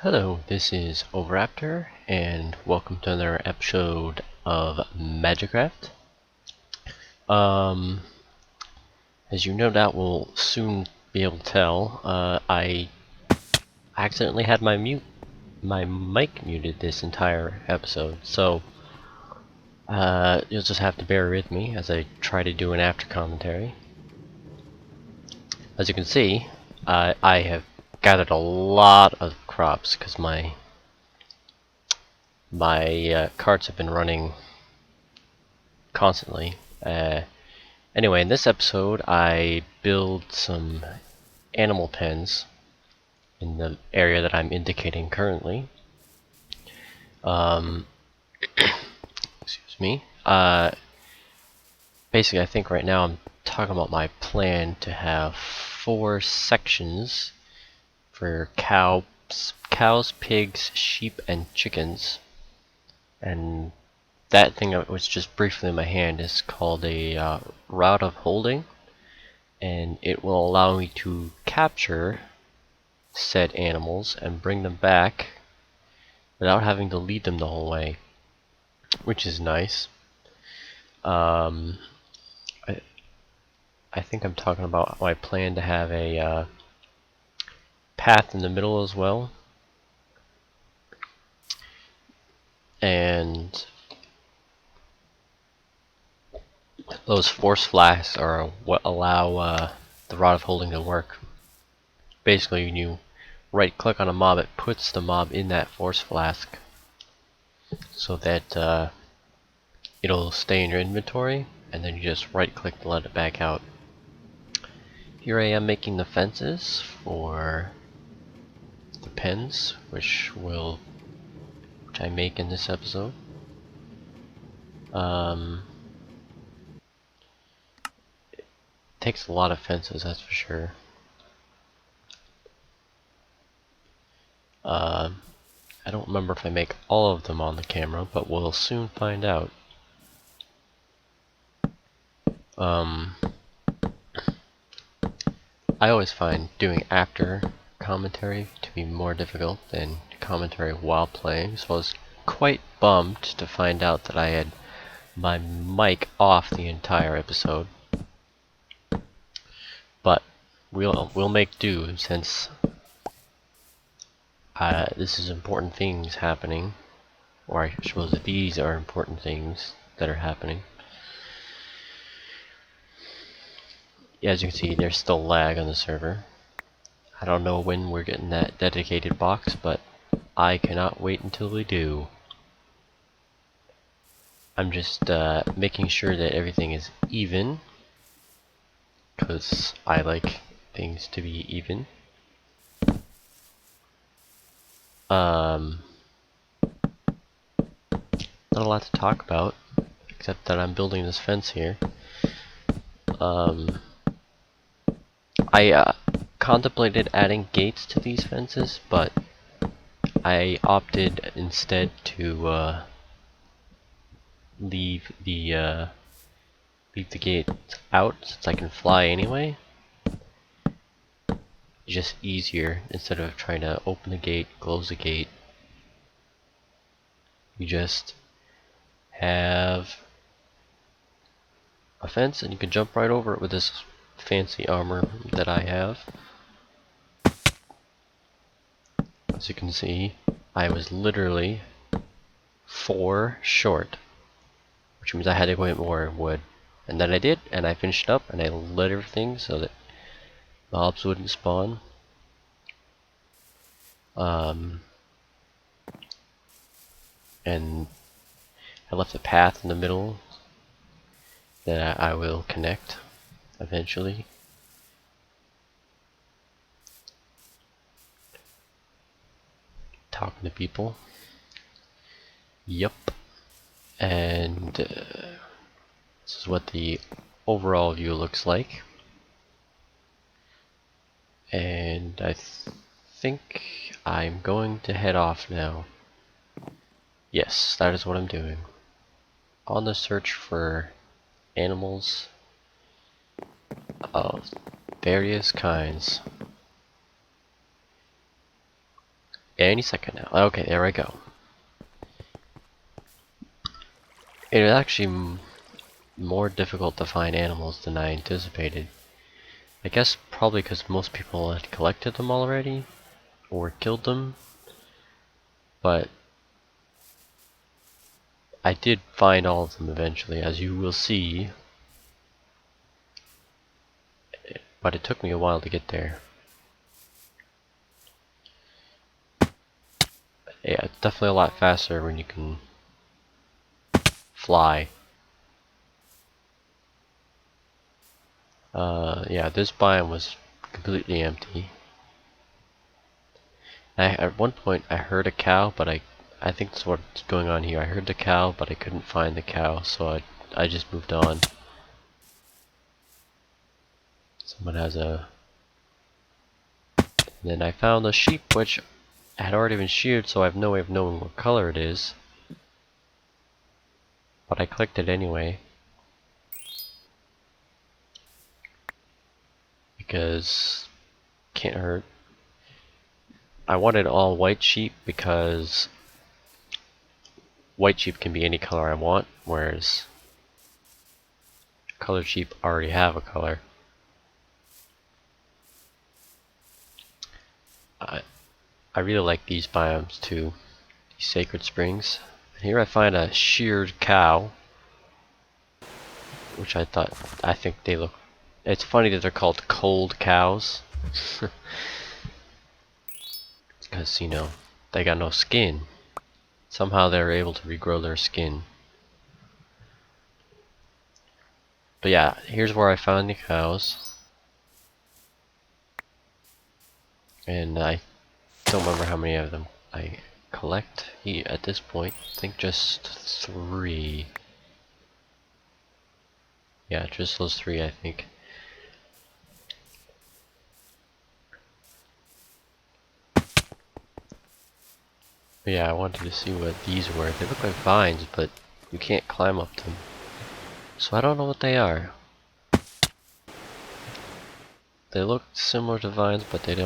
Hello, this is Oviraptor, and welcome to another episode of Magicraft. Um, as you no doubt will soon be able to tell, I accidentally had my mic muted this entire episode, so you'll just have to bear with me as I try to do an after commentary. As you can see, I have gathered a lot of crops because my carts have been running constantly. Anyway, in this episode, I build some animal pens in the area that I'm indicating currently. Excuse me. Basically, I think right now I'm talking about my plan to have 4 sections for cows, pigs, sheep, and chickens. And that thing that was just briefly in my hand is called a route of holding, and it will allow me to capture said animals and bring them back without having to lead them the whole way, which is nice. I think I'm talking about my plan to have a path in the middle as well, and those force flasks are what allow the rod of holding to work. Basically, when you right click on a mob, it puts the mob in that force flask so that it'll stay in your inventory, and then you just right click to let it back out. Here I am making the fences for the pens, which I make in this episode. It takes a lot of fences, that's for sure. I don't remember if I make all of them on the camera, but we'll soon find out. I always find doing after commentary to be more difficult than commentary while playing, so I was quite bummed to find out that I had my mic off the entire episode. But we'll make do, since this is important things happening, or I suppose that these are important things that are happening. As you can see, there's still lag on the server. I don't know when we're getting that dedicated box, but I cannot wait until we do. I'm just making sure that everything is even, because I like things to be even. Not a lot to talk about, except that I'm building this fence here. I contemplated adding gates to these fences, but I opted instead to leave the gate out, since I can fly anyway. It's just easier instead of trying to open the gate, close the gate. You just have a fence and you can jump right over it with this fancy armor that I have. As you can see, I was literally 4 short, which means I had to go get more wood. And then I did, and I finished up, and I lit everything so that mobs wouldn't spawn. And I left a path in the middle that I will connect eventually. Talking to people. Yep. And this is what the overall view looks like. And I think I'm going to head off now. Yes, that is what I'm doing. On the search for animals of various kinds. Any second now. Okay, there I go. It is actually more difficult to find animals than I anticipated. I guess probably because most people had collected them already or killed them, but I did find all of them eventually, as you will see, but it took me a while to get there. Yeah, it's definitely a lot faster when you can fly. Yeah, this biome was completely empty. At one point I heard a cow, but I think that's what's going on here. I heard the cow, but I couldn't find the cow, so I just moved on. Someone has a... And then I found a sheep, which had already been sheared, so I have no way of knowing what color it is. But I clicked it anyway. Because can't hurt. I wanted all white sheep because white sheep can be any color I want, whereas colored sheep already have a color. I really like these biomes too, these sacred springs. And here I find a sheared cow, which I think they look. It's funny that they're called cold cows, because you know they got no skin. Somehow they're able to regrow their skin. But yeah, here's where I found the cows. And I don't remember how many of them I collect at this point. I think just 3. Yeah, just those 3 I think. But yeah, I wanted to see what these were. They look like vines, but you can't climb up them. So I don't know what they are. They look similar to vines, but they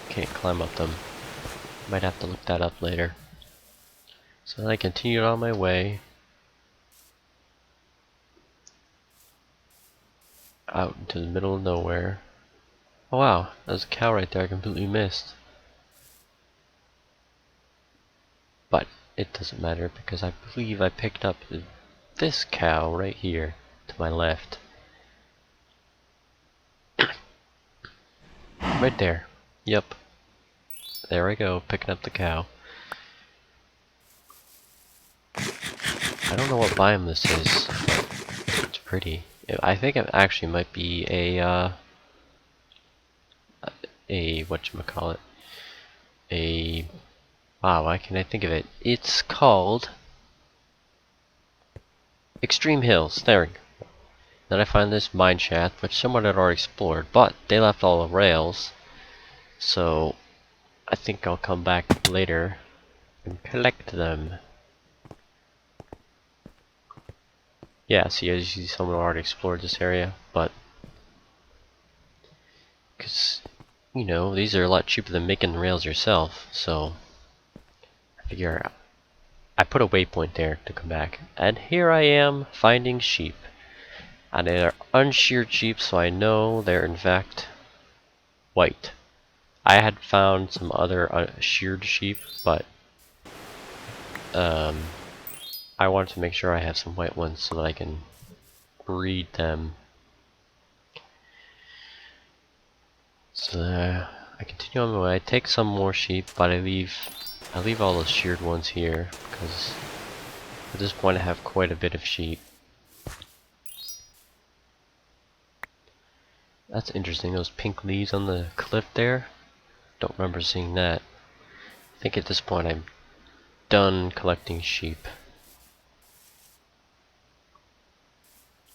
can't climb up them. Might have to look that up later. So then I continued on my way out into the middle of nowhere. Oh wow, there's a cow right there I completely missed. But it doesn't matter because I believe I picked up this cow right here to my left. Right there. Yep. There I go, picking up the cow. I don't know what biome this is, but it's pretty. I think it actually might be a whatchamacallit. Wow, why can't I think of it? It's called Extreme Hills. There we go. Then I find this mine shaft, which someone had already explored, but they left all the rails. So I think I'll come back later and collect them. Yeah, see, as you see, someone already explored this area, but because you know these are a lot cheaper than making the rails yourself, so I figure I put a waypoint there to come back. And here I am finding sheep, and they're unsheared sheep, so I know they're in fact white. I had found some other sheared sheep, but I wanted to make sure I have some white ones so that I can breed them. So I continue on my way. I take some more sheep, but I leave all those sheared ones here because at this point I have quite a bit of sheep. That's interesting. Those pink leaves on the cliff there. Don't remember seeing that. I think at this point I'm done collecting sheep.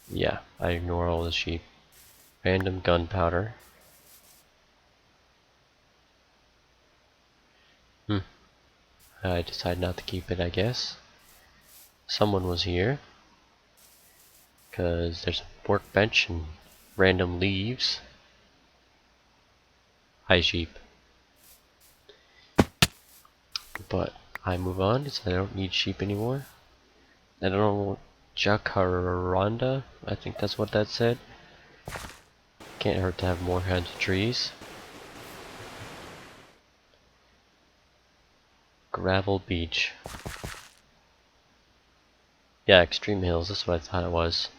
Yeah, I ignore all the sheep. Random gunpowder. I decided not to keep it, I guess. Someone was here. Because there's a workbench and random leaves. Hi, sheep. But I move on because I don't need sheep anymore. I don't know, jacaranda, I think that's what that said. Can't hurt to have more kinds of trees. Gravel beach. Yeah, extreme hills, that's what I thought it was.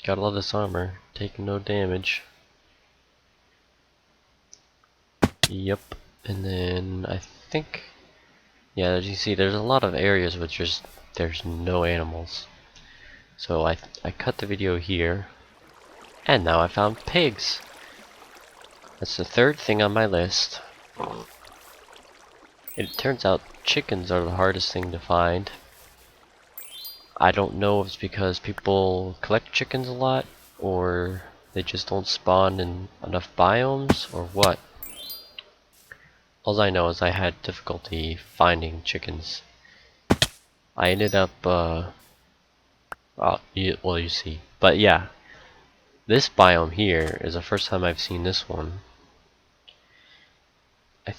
Gotta love this armor, taking no damage. Yep, and then I think, yeah, as you see, there's a lot of areas with just there's no animals. So I cut the video here, and now I found pigs. That's the third thing on my list. It turns out chickens are the hardest thing to find. I don't know if it's because people collect chickens a lot, or they just don't spawn in enough biomes, or what. All I know is I had difficulty finding chickens. I ended up, well, you see. But yeah, this biome here is the first time I've seen this one. I'm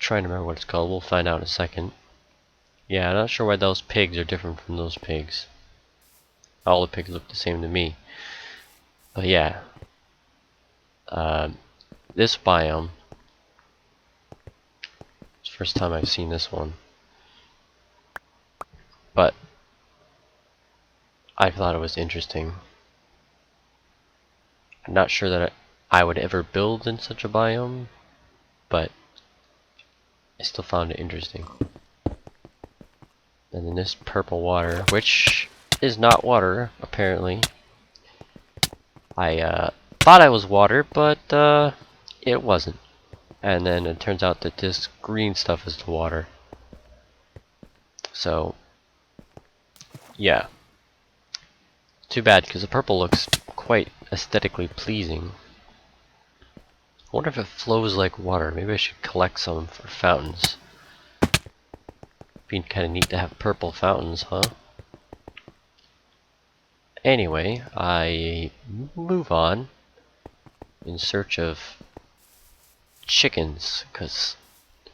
trying to remember what it's called. We'll find out in a second. Yeah, I'm not sure why those pigs are different from those pigs. All the pigs look the same to me. But yeah, this biome, it's the first time I've seen this one. But I thought it was interesting. I'm not sure that I would ever build in such a biome, but I still found it interesting. And then this purple water, which is not water, apparently. I thought I was water, but it wasn't. And then it turns out that this green stuff is the water. So, yeah. Too bad, because the purple looks quite aesthetically pleasing. I wonder if it flows like water. Maybe I should collect some for fountains. Be kind of neat to have purple fountains, huh? Anyway, I move on in search of chickens, because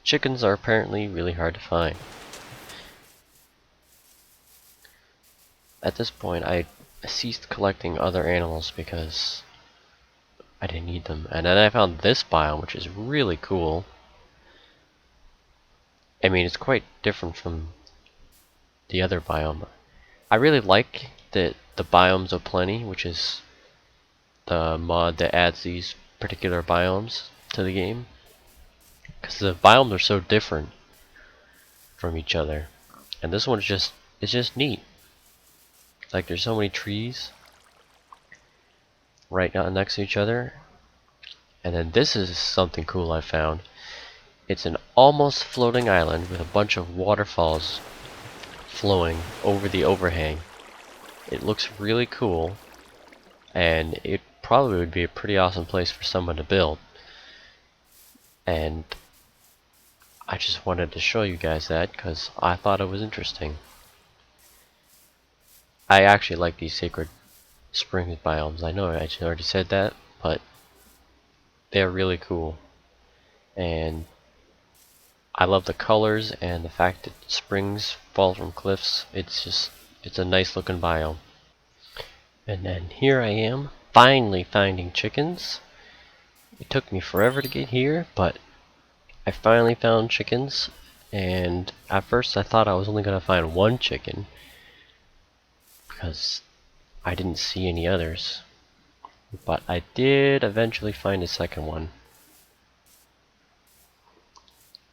chickens are apparently really hard to find. At this point, I ceased collecting other animals because I didn't need them. And then I found this biome, which is really cool. I mean, it's quite different from the other biome. I really like the biomes of plenty, which is the mod that adds these particular biomes to the game, because the biomes are so different from each other. And this one is just neat. Like, there's so many trees right now next to each other. And then this is something cool I found. It's an almost floating island with a bunch of waterfalls flowing over the overhang. It looks really cool, and it probably would be a pretty awesome place for someone to build. And I just wanted to show you guys that because I thought it was interesting. I actually like these sacred springs biomes. I know I already said that, but they're really cool. And I love the colors and the fact that springs fall from cliffs. It's a nice looking biome. And then here I am, finally finding chickens. It took me forever to get here, but I finally found chickens. And at first I thought I was only going to find one chicken, because I didn't see any others. But I did eventually find a second one.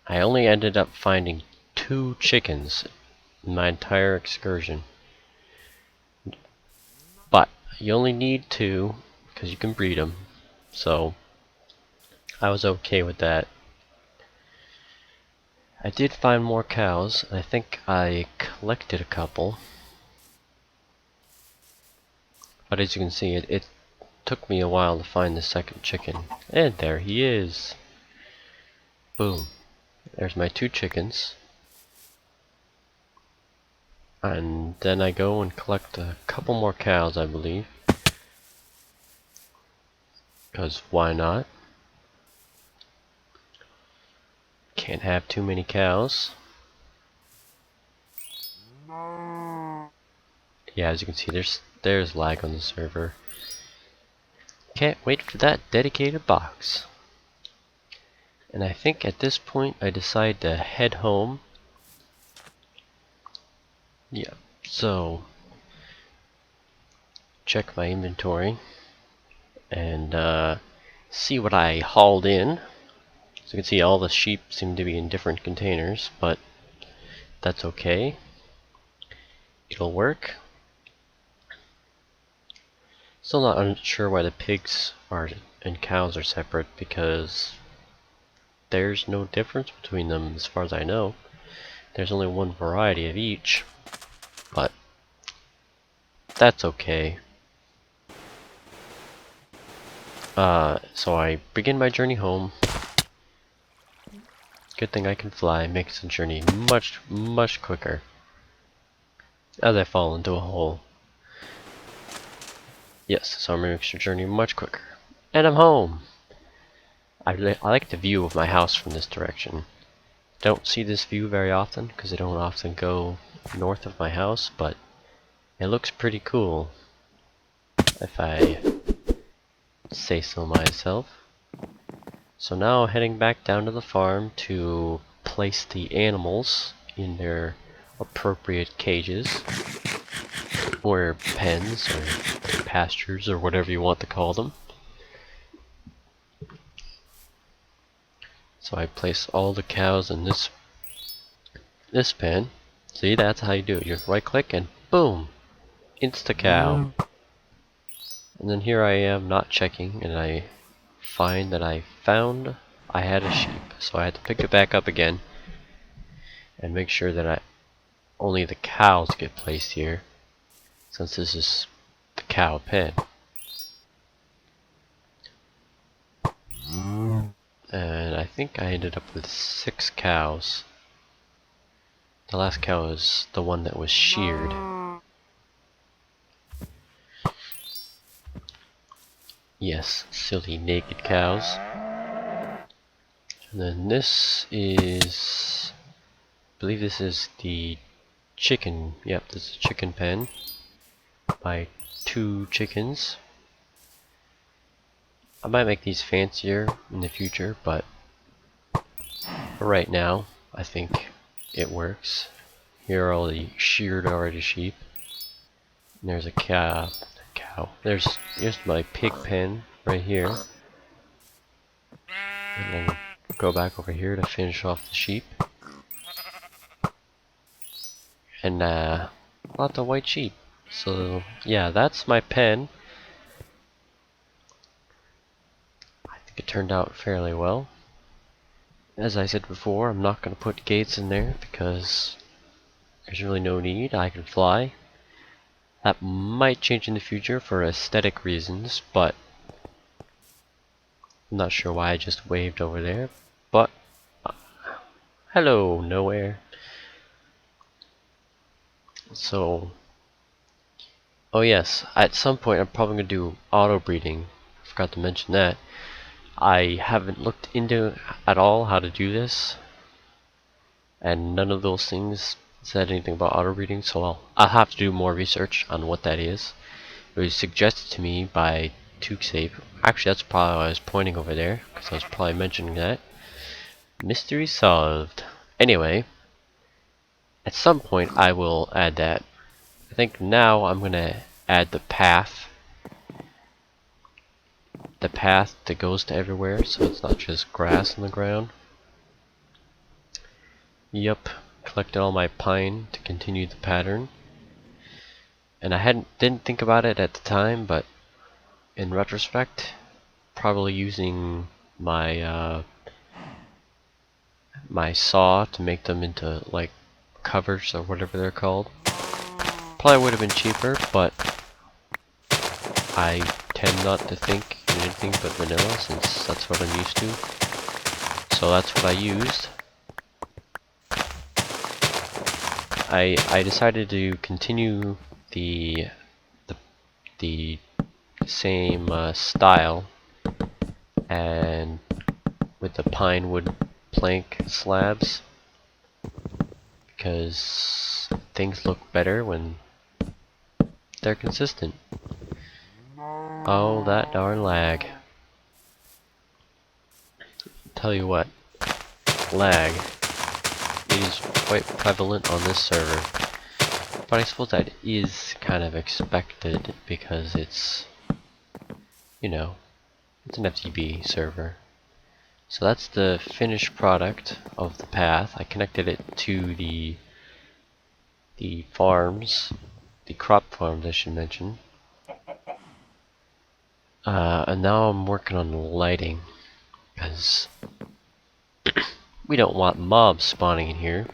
I only ended up finding 2 chickens in my entire excursion. But you only need 2 because you can breed them. So I was okay with that. I did find more cows. I think I collected a couple. But as you can see, it took me a while to find the second chicken. And there he is. Boom. There's my 2 chickens. And then I go and collect a couple more cows, I believe. Because why not? Can't have too many cows. Yeah, as you can see, there's lag on the server. Can't wait for that dedicated box. And I think at this point I decide to head home. Yeah, so check my inventory and see what I hauled in. So you can see all the sheep seem to be in different containers, but that's okay. It'll work. Still not unsure why the pigs and cows are separate, because there's no difference between them as far as I know. There's only one variety of each, but that's okay. So I begin my journey home. Good thing I can fly, makes the journey much, much quicker. As I fall into a hole. Yes, so I'm making the journey much quicker. And I'm home! I like the view of my house from this direction. Don't see this view very often, because I don't often go north of my house, but it looks pretty cool, if I say so myself. So now heading back down to the farm to place the animals in their appropriate cages, or pens, or pastures, or whatever you want to call them. So I place all the cows in this pen. See, that's how you do it. You right click and boom! Insta-cow. And then here I am not checking, and I find that I had a sheep. So I had to pick it back up again and make sure that only the cows get placed here, since this is the cow pen. And I think I ended up with 6 cows. The last cow is the one that was sheared. Yes, silly naked cows. And then this is, I believe this is the chicken. Yep, this is a chicken pen by 2 chickens. I might make these fancier in the future, but for right now, I think it works. Here are all the sheared already sheep. And there's a cow. Here's my pig pen right here. And then go back over here to finish off the sheep. And lots of white sheep. So yeah, that's my pen. I think it turned out fairly well. As I said before, I'm not going to put gates in there because there's really no need. I can fly. That might change in the future for aesthetic reasons, but I'm not sure why I just waved over there. But hello, nowhere. So, oh yes, at some point I'm probably going to do auto breeding. I forgot to mention that. I haven't looked into at all how to do this, and none of those things said anything about auto breeding, so I'll have to do more research on what that is. It was suggested to me by Tukesape. Actually, that's probably why I was pointing over there, because I was probably mentioning that. Mystery solved. Anyway, at some point I will add that. I think now I'm gonna add the path. The path that goes to everywhere, so it's not just grass on the ground. Yup, collected all my pine to continue the pattern. And I didn't think about it at the time, but in retrospect, probably using my my saw to make them into like covers or whatever they're called. Probably would have been cheaper, but I tend not to think in anything but vanilla, since that's what I'm used to. So that's what I used. I decided to continue the same style, and with the pine wood plank slabs because things look better when they're consistent. Oh, that darn lag. Tell you what, lag is quite prevalent on this server. But I suppose that is kind of expected because it's, you know, it's an FTB server. So that's the finished product of the path. I connected it to the farms, the crop farms I should mention. And now I'm working on lighting because we don't want mobs spawning in here.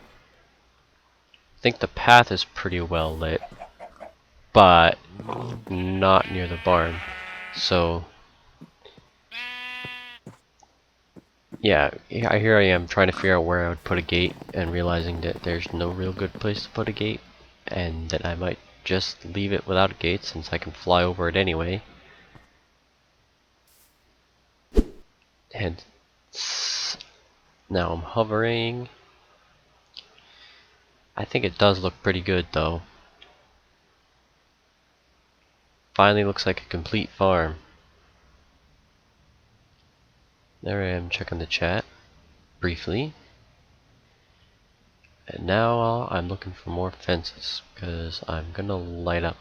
I think the path is pretty well lit, but not near the barn. So yeah, here I am trying to figure out where I would put a gate and realizing that there's no real good place to put a gate and that I might just leave it without a gate since I can fly over it anyway. And now I'm hovering. I think it does look pretty good though. Finally looks like a complete farm. There I am checking the chat briefly. And now I'm looking for more fences because I'm gonna light up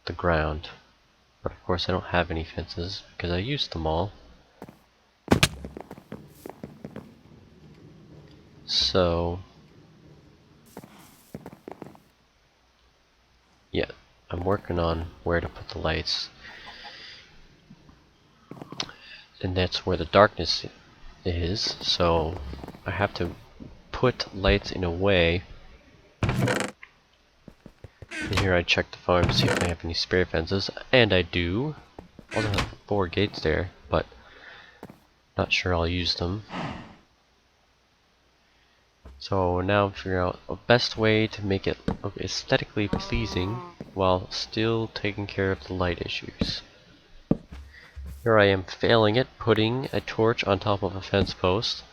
the ground. But of course I don't have any fences because I used them all. So yeah, I'm working on where to put the lights. And that's where the darkness is, so I have to put lights in a way. And here I check the farm to see if I have any spare fences, and I do. I also have 4 gates there, but not sure I'll use them. So now I'm figuring out the best way to make it look aesthetically pleasing while still taking care of the light issues. Here I am failing at putting a torch on top of a fence post.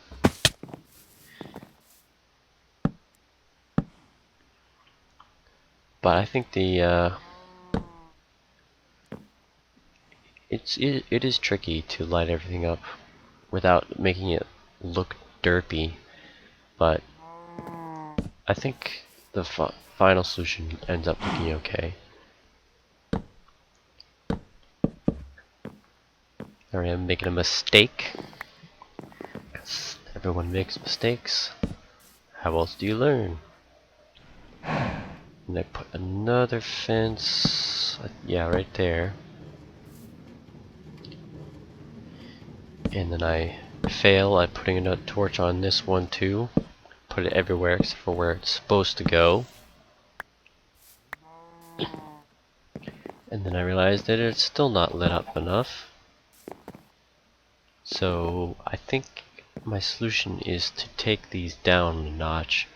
But I think the it is tricky to light everything up without making it look derpy, but I think the final solution ends up looking okay. There I am making a mistake. Everyone makes mistakes. How else do you learn? And I put another fence, yeah, right there. And then I fail at putting another torch on this one too. Put it everywhere except for where it's supposed to go. And then I realized that it's still not lit up enough. So I think my solution is to take these down a notch.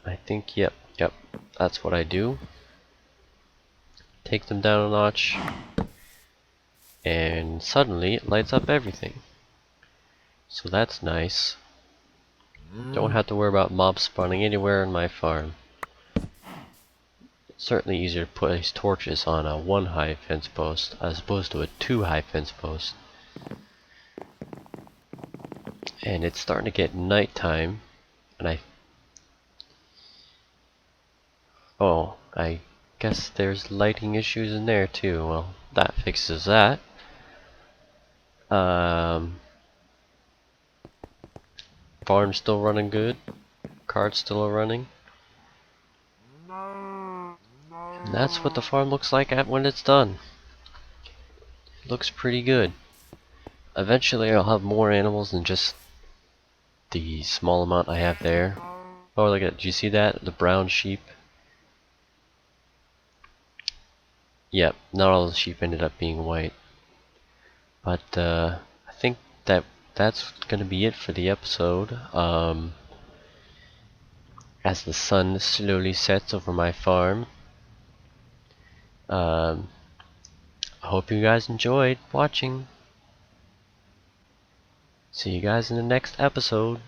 I think, yep, that's what I do. Take them down a notch, and suddenly it lights up everything. So that's nice. Don't have to worry about mobs spawning anywhere in my farm. It's certainly easier to place torches on a 1 high fence post as opposed to a 2 high fence post. And it's starting to get nighttime, and I guess there's lighting issues in there too. Well, that fixes that. Farm's still running good. Cart's still running. And that's what the farm looks like when it's done. It looks pretty good. Eventually I'll have more animals than just the small amount I have there. Oh, look at it. Do you see that? The brown sheep. Yep, not all the sheep ended up being white. But I think that's gonna be it for the episode. As the sun slowly sets over my farm. I hope you guys enjoyed watching. See you guys in the next episode.